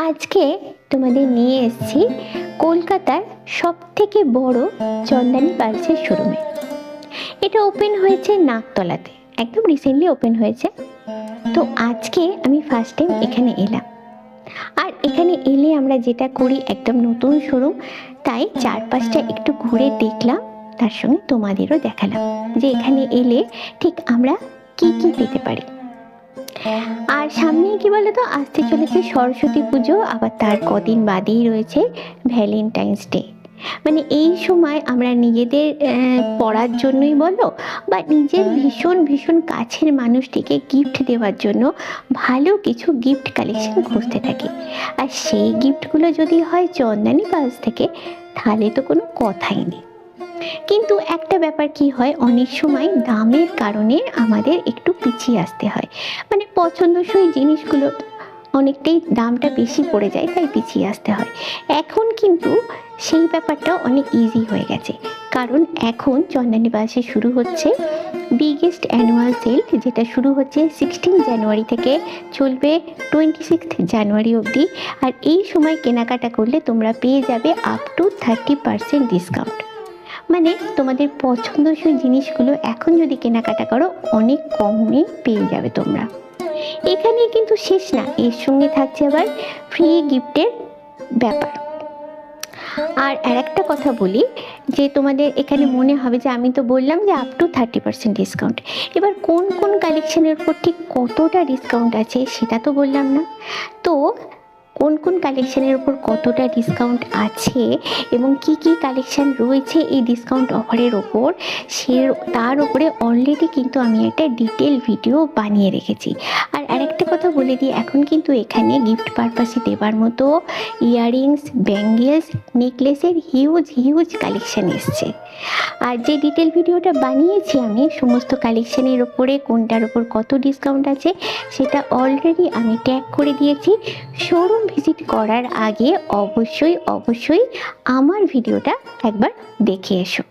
আজকে তোমাদের নিয়ে এসেছি কলকাতার সবথেকে বড় চন্দানী পালসের শোরুমে। এটা ওপেন হয়েছে নাকতলাতে, একদম রিসেন্টলি ওপেন হয়েছে। তো আজকে আমি ফার্স্ট টাইম এখানে এলাম, আর এখানে এলে আমরা যেটা করি, একদম নতুন শোরুম, তাই চারপাশটা একটু ঘুরে দেখলাম, তার সঙ্গে তোমাদেরও দেখালাম যে এখানে এলে ঠিক আমরা কি কি পেতে পারি। আর সামনেই কি বলতো, আসতে চলেছে সরস্বতী পুজো, আবার তার কদিন বাদেই রয়েছে ভ্যালেন্টাইন্স ডে। মানে এই সময় আমরা নিজেদের পড়ার জন্যই বলো বা নিজের ভীষণ ভীষণ কাছের মানুষটিকে গিফট দেওয়ার জন্য ভালো কিছু গিফট কালেকশন খুঁজতে থাকি। আর সেই গিফটগুলো যদি হয় চন্দানী পালস থেকে, তাহলে তো কোনো কথাই নেই। কিন্তু একটা ব্যাপার কি হয়, অনেক সময় দামের কারণে আমাদের একটু পিছিয়ে আসতে হয়। মানে পছন্দসই জিনিসগুলো অনেকটাই দামটা বেশি পড়ে যায়, তাই পিছিয়ে আসতে হয়। এখন কিন্তু সেই ব্যাপারটা অনেক ইজি হয়ে গেছে, কারণ এখন চন্দানী পালসে শুরু হচ্ছে বিগেস্ট অ্যানুয়াল সেল, যেটা শুরু হচ্ছে 16 জানুয়ারি থেকে, চলবে 26 জানুয়ারি অবধি। আর এই সময় কেনাকাটা করলে তোমরা পেয়ে যাবে আপ টু 30% ডিসকাউন্ট। মানে তোমাদের পছন্দসই জিনিসগুলো এখন যদি কেনাকাটা করো, অনেক কমে পেয়ে যাবে তোমরা। এখানে কিন্তু শেষ না, এর সঙ্গে থাকছে আবার ফ্রি গিফটের ব্যাপার। আর আরেকটা কথা বলি, যে তোমাদের এখানে মনে হবে যে আমি তো বললাম যে আপ টু 30% ডিসকাউন্ট, এবার কোন কোন কালেকশনের উপর ঠিক কতটা ডিসকাউন্ট আছে সেটা তো বললাম না। তো কোন কোন কালেকশানের উপর কতটা ডিসকাউন্ট আছে এবং কি কি কালেকশান রয়েছে এই ডিসকাউন্ট অফারের ওপর, তার উপরে অলরেডি কিন্তু আমি একটা ডিটেল ভিডিও বানিয়ে রেখেছি। আর আরেকটা কথা বলে দিই, এখন কিন্তু এখানে গিফট পারপাসে দেওয়ার মতো ইয়াররিংস, ব্যাঙ্গেলস, নেকলেসের হিউজ হিউজ কালেকশান এসছে। আর যে ডিটেল ভিডিওটা বানিয়েছি আমি সমস্ত কালেকশানের ওপরে কোনটার ওপর কত ডিসকাউন্ট আছে, সেটা অলরেডি আমি ট্যাগ করে দিয়েছি। শোরুম ভিজিট করার আগে অবশ্যই আমার ভিডিওটা একবার দেখে এসো।